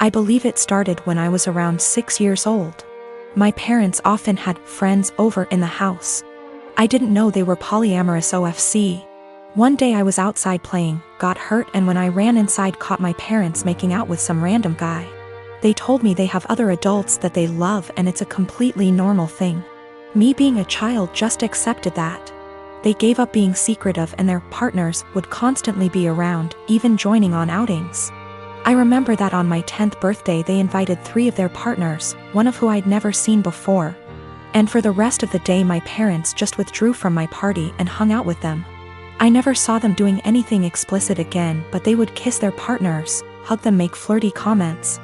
I believe it started when I was around 6 years old. My parents often had friends over in the house. I didn't know they were polyamorous OFC. One day I was outside playing, got hurt, and when I ran inside caught my parents making out with some random guy. They told me they have other adults that they love and it's a completely normal thing. Me being a child just accepted that. They gave up being secretive and their partners would constantly be around, even joining on outings. I remember that on my 10th birthday they invited 3 of their partners, one of who I'd never seen before. And for the rest of the day my parents just withdrew from my party and hung out with them. I never saw them doing anything explicit again, but they would kiss their partners, hug them, make flirty comments.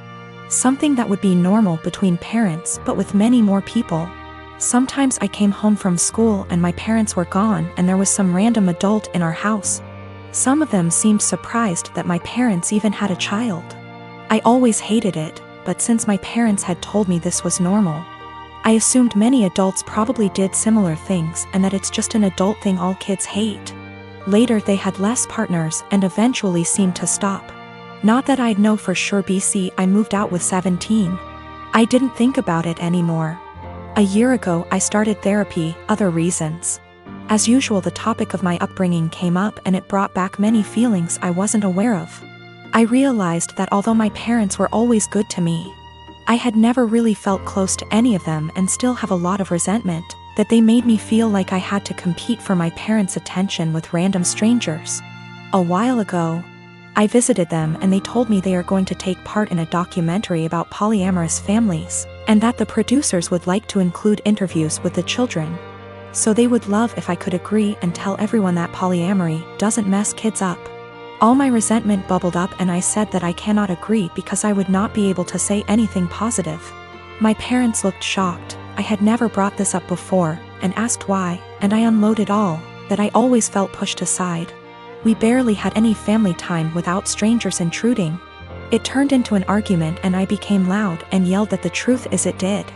Something that would be normal between parents but with many more people. Sometimes I came home from school and my parents were gone and there was some random adult in our house. Some of them seemed surprised that my parents even had a child. I always hated it, but since my parents had told me this was normal, I assumed many adults probably did similar things and that it's just an adult thing all kids hate. Later they had less partners and eventually seemed to stop. Not that I'd know for sure. I moved out with 17. I didn't think about it anymore. A year ago I started therapy, other reasons. As usual the topic of my upbringing came up and it brought back many feelings I wasn't aware of. I realized that although my parents were always good to me, I had never really felt close to any of them and still have a lot of resentment, that they made me feel like I had to compete for my parents' attention with random strangers. A while ago, I visited them and they told me they are going to take part in a documentary about polyamorous families, and that the producers would like to include interviews with the children. So they would love if I could agree and tell everyone that polyamory doesn't mess kids up. All my resentment bubbled up and I said that I cannot agree because I would not be able to say anything positive. My parents looked shocked. I had never brought this up before, and asked why, and I unloaded all that I always felt pushed aside. We barely had any family time without strangers intruding. It turned into an argument and I became loud and yelled that the truth is it did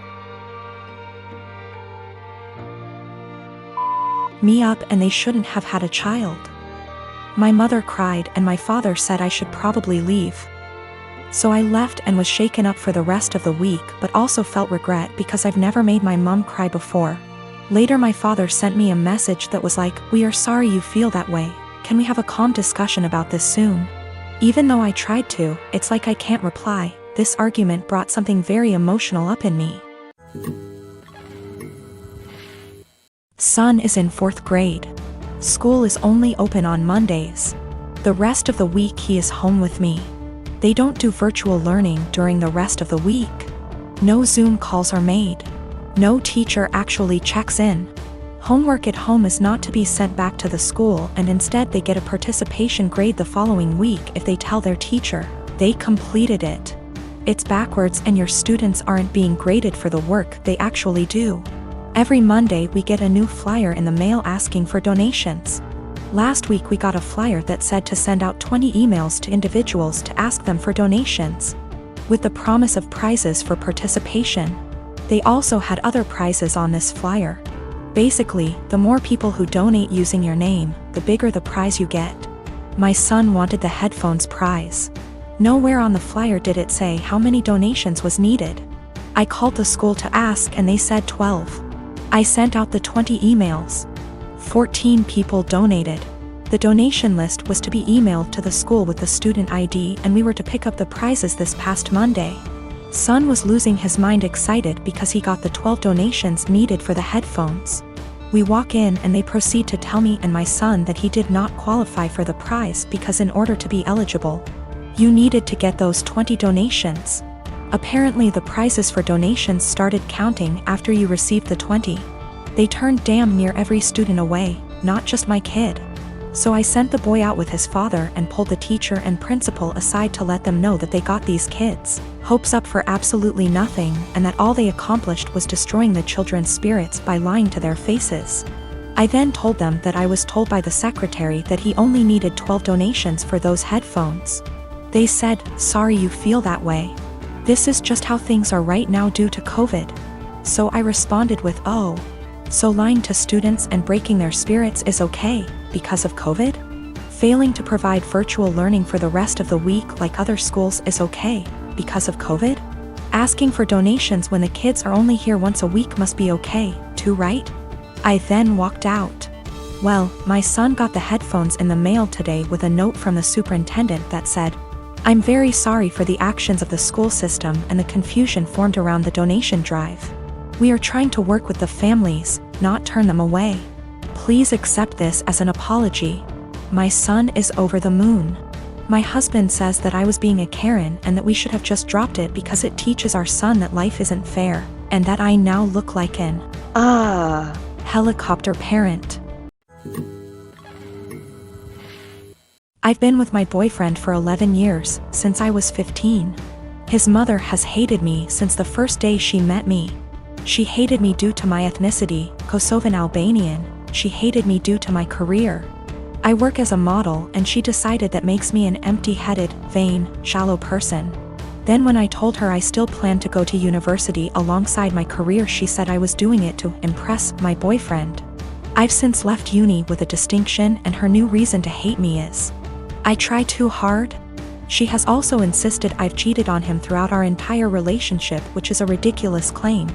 me up and they shouldn't have had a child. My mother cried and my father said I should probably leave. So I left and was shaken up for the rest of the week, but also felt regret because I've never made my mom cry before. Later my father sent me a message that was like, "We are sorry you feel that way. Can we have a calm discussion about this soon?" Even though I tried to, it's like I can't reply. This argument brought something very emotional up in me. Son is in 4th grade. School is only open on Mondays. The rest of the week he is home with me. They don't do virtual learning during the rest of the week. No Zoom calls are made. No teacher actually checks in. Homework at home is not to be sent back to the school and instead they get a participation grade the following week if they tell their teacher they completed it. It's backwards and your students aren't being graded for the work they actually do. Every Monday we get a new flyer in the mail asking for donations. Last week we got a flyer that said to send out 20 emails to individuals to ask them for donations, with the promise of prizes for participation. They also had other prizes on this flyer. Basically, the more people who donate using your name, the bigger the prize you get. My son wanted the headphones prize. Nowhere on the flyer did it say how many donations was needed. I called the school to ask and they said 12. I sent out the 20 emails. 14 people donated. The donation list was to be emailed to the school with the student ID and we were to pick up the prizes this past Monday. Son was losing his mind excited because he got the 12 donations needed for the headphones. We walk in and they proceed to tell me and my son that he did not qualify for the prize because in order to be eligible, you needed to get those 20 donations. Apparently the prizes for donations started counting after you received the 20. They turned damn near every student away, not just my kid. So I sent the boy out with his father and pulled the teacher and principal aside to let them know that they got these kids' hopes up for absolutely nothing and that all they accomplished was destroying the children's spirits by lying to their faces. I then told them that I was told by the secretary that he only needed 12 donations for those headphones. They said, "Sorry you feel that way. This is just how things are right now due to COVID." So I responded with, "Oh, so lying to students and breaking their spirits is okay because of COVID? Failing to provide virtual learning for the rest of the week like other schools is okay because of COVID? Asking for donations when the kids are only here once a week must be okay, too, right? I then walked out. Well, my son got the headphones in the mail today with a note from the superintendent that said, "I'm very sorry for the actions of the school system and the confusion formed around the donation drive. We are trying to work with the families, not turn them away. Please accept this as an apology. My son is over the moon. My husband says that I was being a Karen and that we should have just dropped it because it teaches our son that life isn't fair, and that I now look like an helicopter parent." I've been with my boyfriend for 11 years, since I was 15. His mother has hated me since the first day she met me. She hated me due to my ethnicity, Kosovan Albanian. She hated me due to my career. I work as a model, and she decided that makes me an empty-headed, vain, shallow person. Then when I told her I still planned to go to university alongside my career, she said I was doing it to impress my boyfriend. I've since left uni with a distinction, and her new reason to hate me is, I try too hard. She has also insisted I've cheated on him throughout our entire relationship, which is a ridiculous claim.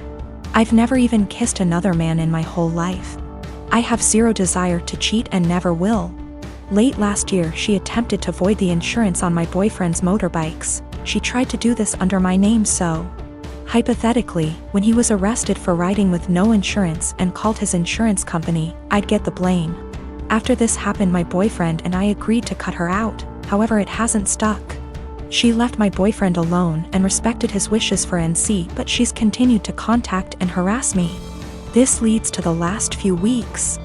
I've never even kissed another man in my whole life. I have zero desire to cheat and never will. Late last year, she attempted to void the insurance on my boyfriend's motorbikes. She tried to do this under my name, so hypothetically, when he was arrested for riding with no insurance and called his insurance company, I'd get the blame. After this happened, my boyfriend and I agreed to cut her out, however it hasn't stuck. She left my boyfriend alone and respected his wishes for NC, but she's continued to contact and harass me. This leads to the last few weeks.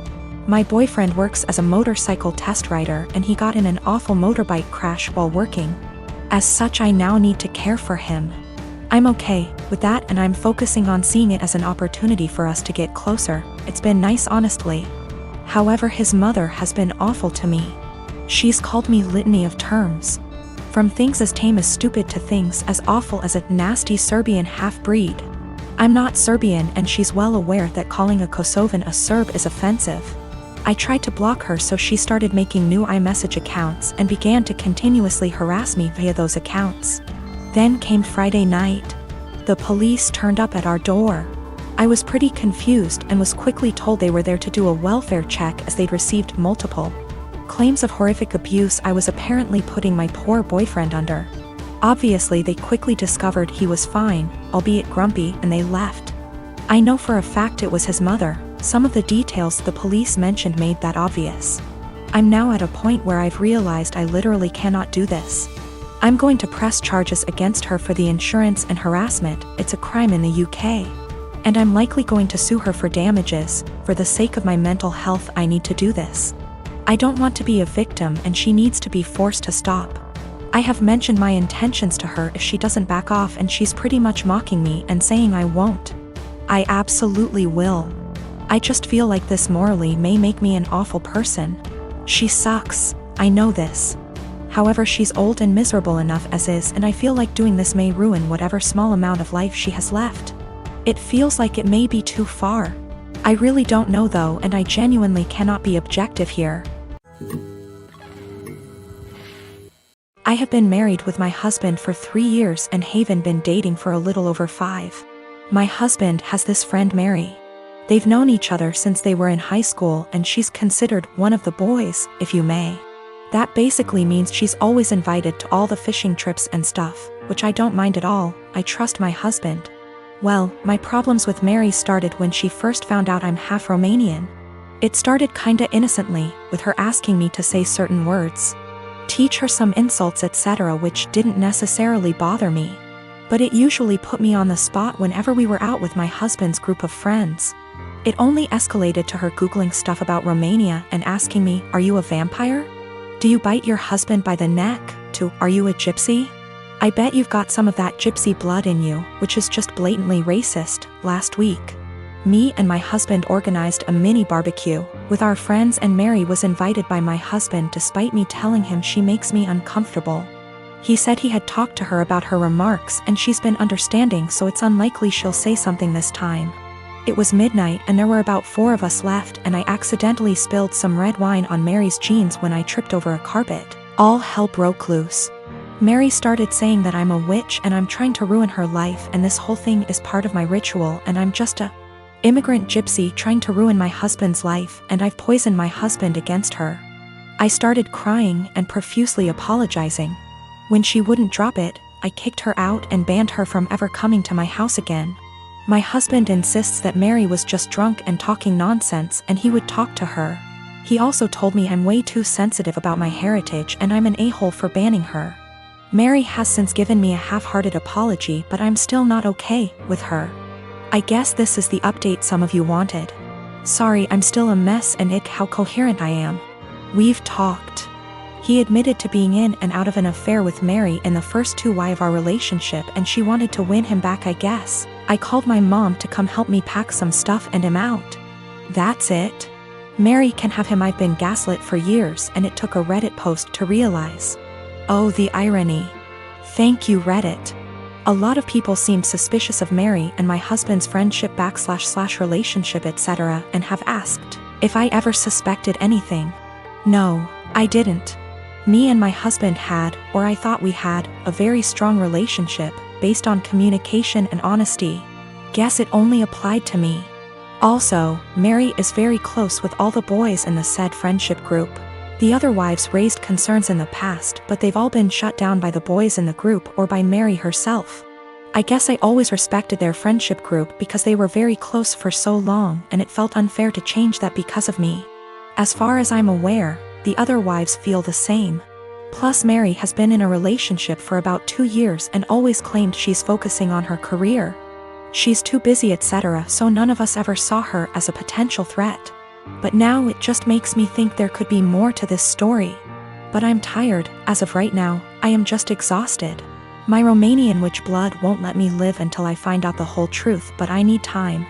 My boyfriend works as a motorcycle test rider, and he got in an awful motorbike crash while working. As such, I now need to care for him. I'm okay with that, and I'm focusing on seeing it as an opportunity for us to get closer. It's been nice, honestly. However, his mother has been awful to me. She's called me litany of terms. From things as tame as stupid to things as awful as a nasty Serbian half-breed. I'm not Serbian, and she's well aware that calling a Kosovan a Serb is offensive. I tried to block her, so she started making new iMessage accounts and began to continuously harass me via those accounts. Then came Friday night. The police turned up at our door. I was pretty confused and was quickly told they were there to do a welfare check as they'd received multiple claims of horrific abuse I was apparently putting my poor boyfriend under. Obviously, they quickly discovered he was fine, albeit grumpy, and they left. I know for a fact it was his mother. Some of the details the police mentioned made that obvious. I'm now at a point where I've realized I literally cannot do this. I'm going to press charges against her for the insurance and harassment. It's a crime in the UK. And I'm likely going to sue her for damages. For the sake of my mental health, I need to do this. I don't want to be a victim, and she needs to be forced to stop. I have mentioned my intentions to her if she doesn't back off, and she's pretty much mocking me and saying I won't. I absolutely will. I just feel like this morally may make me an awful person. She sucks, I know this. However, she's old and miserable enough as is, and I feel like doing this may ruin whatever small amount of life she has left. It feels like it may be too far. I really don't know though, and I genuinely cannot be objective here. I have been married with my husband for 3 years and haven't been dating for a little over 5. My husband has this friend Mary. They've known each other since they were in high school, and she's considered one of the boys, if you may. That basically means she's always invited to all the fishing trips and stuff, which I don't mind at all. I trust my husband. Well, my problems with Mary started when she first found out I'm half Romanian. It started kinda innocently, with her asking me to say certain words, teach her some insults, etc., which didn't necessarily bother me. But it usually put me on the spot whenever we were out with my husband's group of friends. It only escalated to her Googling stuff about Romania and asking me, "Are you a vampire? Do you bite your husband by the neck?" to, "Are you a gypsy? I bet you've got some of that gypsy blood in you," which is just blatantly racist. Last week, me and my husband organized a mini barbecue with our friends, and Mary was invited by my husband despite me telling him she makes me uncomfortable. He said he had talked to her about her remarks and she's been understanding, so it's unlikely she'll say something this time. It was midnight and there were about 4 of us left, and I accidentally spilled some red wine on Mary's jeans when I tripped over a carpet. All hell broke loose. Mary started saying that I'm a witch and I'm trying to ruin her life, and this whole thing is part of my ritual, and I'm just a immigrant gypsy trying to ruin my husband's life, and I've poisoned my husband against her. I started crying and profusely apologizing. When she wouldn't drop it, I kicked her out and banned her from ever coming to my house again. My husband insists that Mary was just drunk and talking nonsense, and he would talk to her. He also told me I'm way too sensitive about my heritage and I'm an a-hole for banning her. Mary has since given me a half-hearted apology, but I'm still not okay with her. I guess this is the update some of you wanted. Sorry, I'm still a mess, and ick how coherent I am. We've talked. He admitted to being in and out of an affair with Mary in the first 2 years of our relationship, and she wanted to win him back, I guess. I called my mom to come help me pack some stuff and him out. That's it. Mary can have him. I've been gaslit for years, and it took a Reddit post to realize. Oh, the irony. Thank you, Reddit. A lot of people seemed suspicious of Mary and my husband's friendship / relationship, etc., and have asked if I ever suspected anything. No, I didn't. Me and my husband had, or I thought we had, a very strong relationship, based on communication and honesty. Guess it only applied to me. Also, Mary is very close with all the boys in the said friendship group. The other wives raised concerns in the past, but they've all been shut down by the boys in the group or by Mary herself. I guess I always respected their friendship group because they were very close for so long, and it felt unfair to change that because of me. As far as I'm aware, the other wives feel the same. Plus, Mary has been in a relationship for about 2 years and always claimed she's focusing on her career. She's too busy, etc., so none of us ever saw her as a potential threat. But now it just makes me think there could be more to this story. But I'm tired. As of right now, I am just exhausted. My Romanian witch blood won't let me live until I find out the whole truth, but I need time.